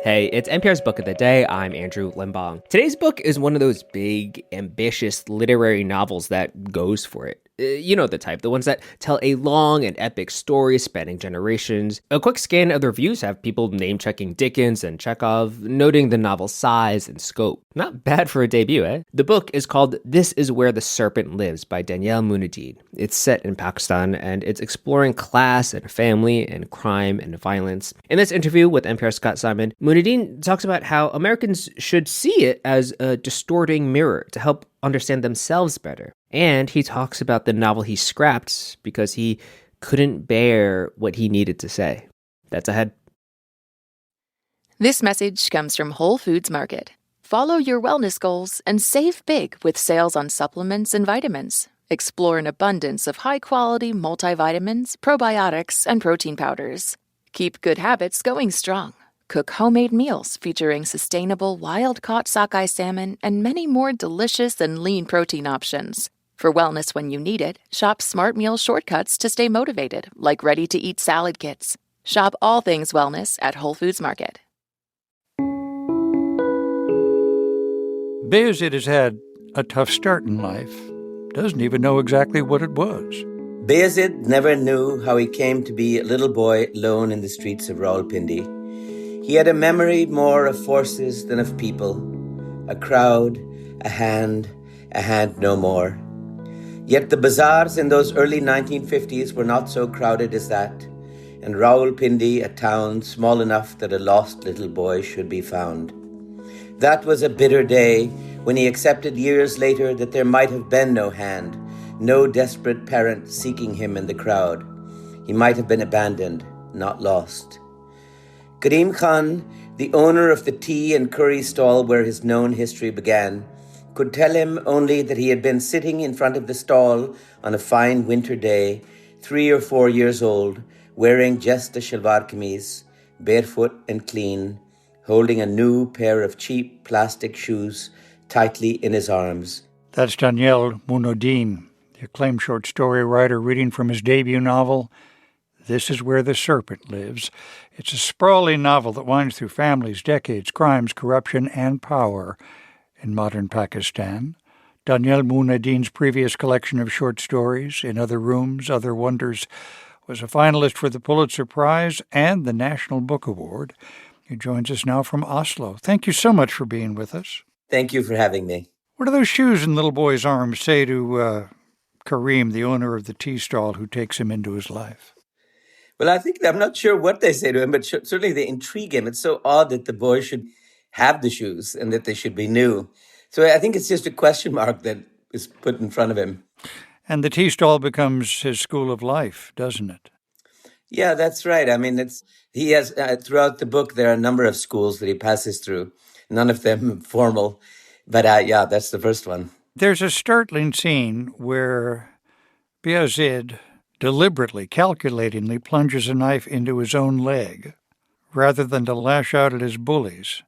Hey, it's NPR's Book of the Day. I'm Andrew Limbong. Today's book is one of those big, ambitious literary novels that goes for it. You know the type, the ones that tell a long and epic story spanning generations. A quick scan of the reviews have people name-checking Dickens and Chekhov, noting the novel's size and scope. Not bad for a debut, eh? The book is called This is Where the Serpent Lives by Daniyal Mueenuddin. It's set in Pakistan, and it's exploring class and family and crime and violence. In this interview with NPR's Scott Simon, Mueenuddin talks about how Americans should see it as a distorting mirror to help understand themselves better. And he talks about the novel he scrapped because he couldn't bear what he needed to say. That's ahead. This message comes from Whole Foods Market. Follow your wellness goals and save big with sales on supplements and vitamins. Explore an abundance of high-quality multivitamins, probiotics, and protein powders. Keep good habits going strong. Cook homemade meals featuring sustainable wild-caught sockeye salmon and many more delicious and lean protein options. For wellness when you need it, shop Smart Meal shortcuts to stay motivated, like ready-to-eat salad kits. Shop all things wellness at Whole Foods Market. Bayezid has had a tough start in life. Doesn't even know exactly what it was. Bayezid never knew how he came to be a little boy alone in the streets of Rawalpindi. He had a memory more of forces than of people, a crowd, a hand no more. Yet the bazaars in those early 1950s were not so crowded as that, and Rawalpindi, a town small enough that a lost little boy should be found. That was a bitter day when he accepted years later that there might have been no hand, no desperate parent seeking him in the crowd. He might have been abandoned, not lost. Karim Khan, the owner of the tea and curry stall where his known history began, could tell him only that he had been sitting in front of the stall on a fine winter day, 3 or 4 years old, wearing just a shalwar kameez, barefoot and clean, holding a new pair of cheap plastic shoes tightly in his arms. That's Daniyal Mueenuddin, the acclaimed short story writer, reading from his debut novel, This is Where the Serpent Lives. It's a sprawling novel that winds through families, decades, crimes, corruption, and power in modern Pakistan. Daniyal Mueenuddin's previous collection of short stories, In Other Rooms, Other Wonders, was a finalist for the Pulitzer Prize and the National Book Award. He joins us now from Oslo. Thank you so much for being with us. Thank you for having me. What do those shoes in little boy's arms say to Kareem, the owner of the tea stall who takes him into his life? Well, I'm not sure what they say to him, but certainly they intrigue him. It's so odd that the boy should have the shoes and that they should be new. So I think it's just a question mark that is put in front of him. And the tea stall becomes his school of life, doesn't it? Yeah, that's right. I mean, he has, throughout the book, there are a number of schools that he passes through, none of them formal. But yeah, that's the first one. There's a startling scene where Bayezid deliberately, calculatingly plunges a knife into his own leg rather than to lash out at his bullies.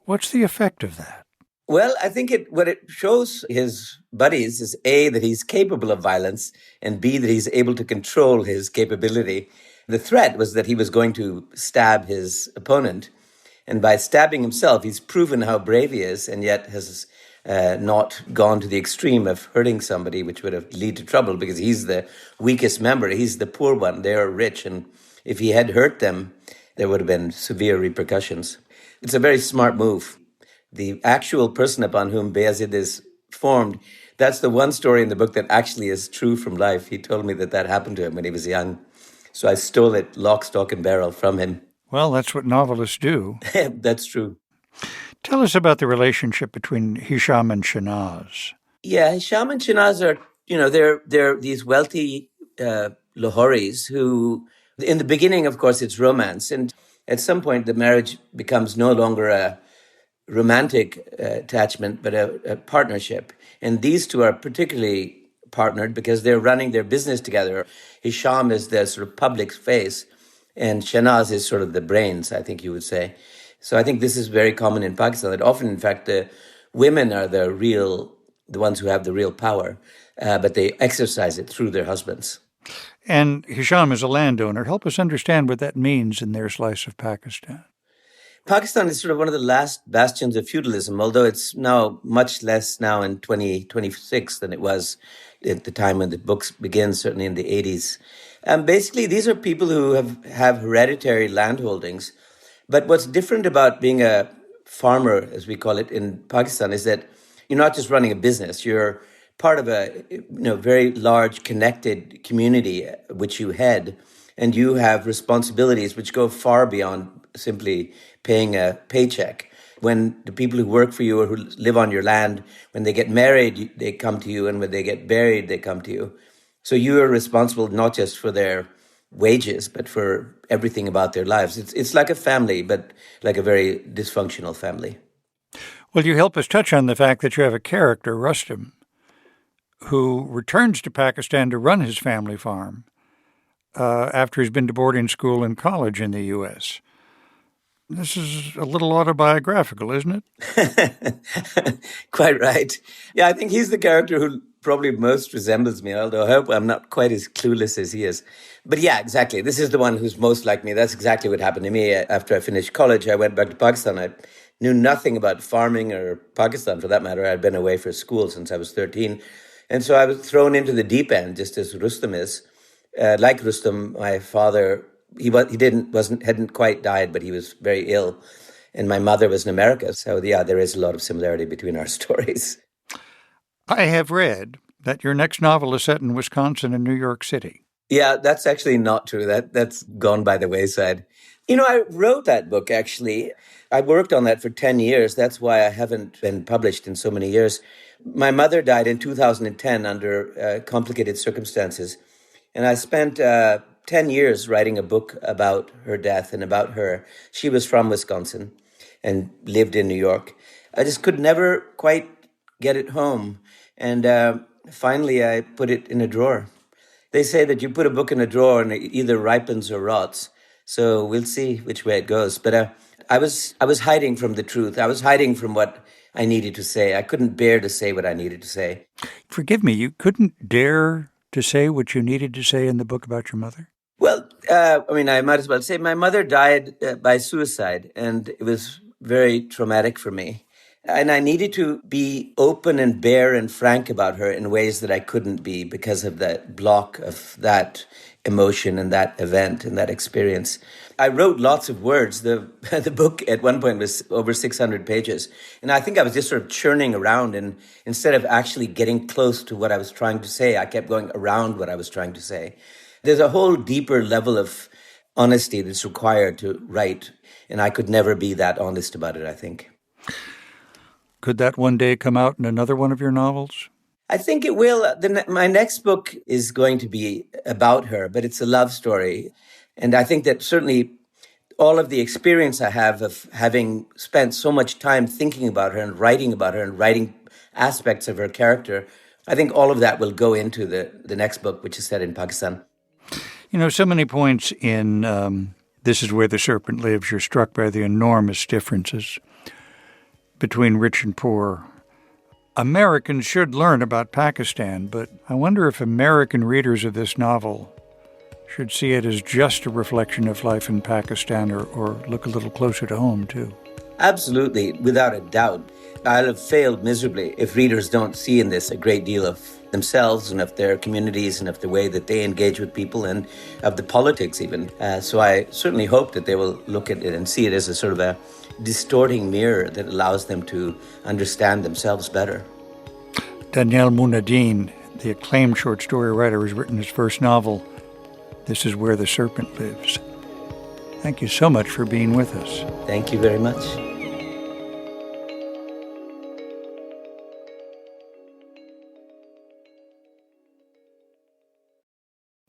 What's the effect of that? Well, I think what it shows his buddies is A, that he's capable of violence, and B, that he's able to control his capability. The threat was that he was going to stab his opponent. And by stabbing himself, he's proven how brave he is, and yet has not gone to the extreme of hurting somebody, which would have lead to trouble because he's the weakest member. He's the poor one. They are rich. And if he had hurt them, there would have been severe repercussions. It's a very smart move. The actual person upon whom Bayezid is formed, that's the one story in the book that actually is true from life. He told me that happened to him when he was young. So I stole it lock, stock, and barrel from him. Well, that's what novelists do. That's true. Tell us about the relationship between Hisham and Shanaz. Yeah, Hisham and Shanaz are, they're these wealthy Lahoris who, in the beginning, of course, it's romance. And at some point, the marriage becomes no longer a romantic attachment, but a partnership. And these two are particularly partnered because they're running their business together. Hisham is the sort of public face, and Shanaz is sort of the brains, I think you would say. So I think this is very common in Pakistan, that often, in fact, the women are the ones who have the real power, but they exercise it through their husbands. And Hisham is a landowner. Help us understand what that means in their slice of Pakistan. Pakistan is sort of one of the last bastions of feudalism, although it's now much less now in 2026 than it was at the time when the books begin, certainly in the 80s. Basically, these are people who have hereditary landholdings. But what's different about being a farmer, as we call it in Pakistan, is that you're not just running a business. You're part of a very large connected community which you head, and you have responsibilities which go far beyond simply paying a paycheck. When the people who work for you or who live on your land, when they get married, they come to you, and when they get buried, they come to you. So you are responsible not just for their wages, but for everything about their lives. It's like a family, but like a very dysfunctional family. Well, you help us touch on the fact that you have a character, Rustam, who returns to Pakistan to run his family farm after he's been to boarding school and college in the U.S. This is a little autobiographical, isn't it? Quite right. Yeah, I think he's the character who probably most resembles me, although I hope I'm not quite as clueless as he is. But yeah, exactly. This is the one who's most like me. That's exactly what happened to me. After I finished college, I went back to Pakistan. I knew nothing about farming or Pakistan, for that matter. I'd been away for school since I was 13. And so I was thrown into the deep end, just as Rustam is. Like Rustam, my father, he hadn't quite died, but he was very ill. And my mother was in America. So yeah, there is a lot of similarity between our stories. I have read that your next novel is set in Wisconsin and New York City. Yeah, that's actually not true. That's gone by the wayside. I wrote that book, actually. I worked on that for 10 years. That's why I haven't been published in so many years. My mother died in 2010 under complicated circumstances. And I spent 10 years writing a book about her death and about her. She was from Wisconsin and lived in New York. I just could never quite get it home. And finally, I put it in a drawer. They say that you put a book in a drawer and it either ripens or rots. So we'll see which way it goes. But I was hiding from the truth. I was hiding from what I needed to say. I couldn't bear to say what I needed to say. Forgive me, you couldn't dare to say what you needed to say in the book about your mother? Well, I might as well say my mother died by suicide, and it was very traumatic for me. And I needed to be open and bare and frank about her in ways that I couldn't be because of that block of that emotion and that event and that experience. I wrote lots of words. The book at one point was over 600 pages. And I think I was just sort of churning around. And instead of actually getting close to what I was trying to say, I kept going around what I was trying to say. There's a whole deeper level of honesty that's required to write. And I could never be that honest about it, I think. Could that one day come out in another one of your novels? I think it will. My next book is going to be about her, but it's a love story. And I think that certainly all of the experience I have of having spent so much time thinking about her and writing aspects of her character, I think all of that will go into the next book, which is set in Pakistan. So many points in This Is Where the Serpent Lives, you're struck by the enormous differences between rich and poor. Americans should learn about Pakistan, but I wonder if American readers of this novel should see it as just a reflection of life in Pakistan or look a little closer to home, too. Absolutely, without a doubt. I'll have failed miserably if readers don't see in this a great deal of themselves and of their communities and of the way that they engage with people and of the politics even. So I certainly hope that they will look at it and see it as a sort of a distorting mirror that allows them to understand themselves better. Daniyal Mueenuddin, the acclaimed short story writer, has written his first novel, This Is Where the Serpent Lives. Thank you so much for being with us. Thank you very much.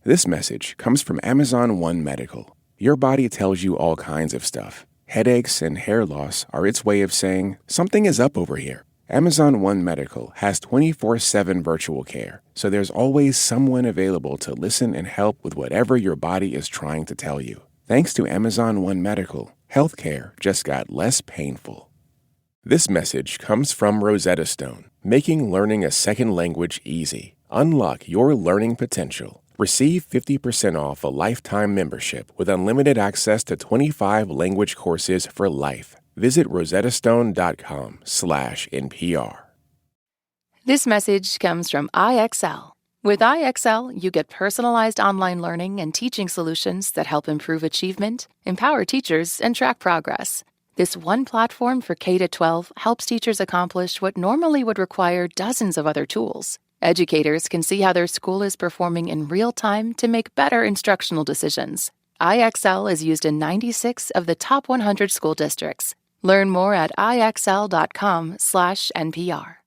This message comes from Amazon One Medical. Your body tells you all kinds of stuff. Headaches and hair loss are its way of saying, something is up over here. Amazon One Medical has 24/7 virtual care, so there's always someone available to listen and help with whatever your body is trying to tell you. Thanks to Amazon One Medical, healthcare just got less painful. This message comes from Rosetta Stone, making learning a second language easy. Unlock your learning potential. Receive 50% off a lifetime membership with unlimited access to 25 language courses for life. Visit rosettastone.com/NPR. This message comes from IXL. With IXL, you get personalized online learning and teaching solutions that help improve achievement, empower teachers, and track progress. This one platform for K-12 helps teachers accomplish what normally would require dozens of other tools. Educators can see how their school is performing in real time to make better instructional decisions. IXL is used in 96 of the top 100 school districts. Learn more at ixl.com/NPR.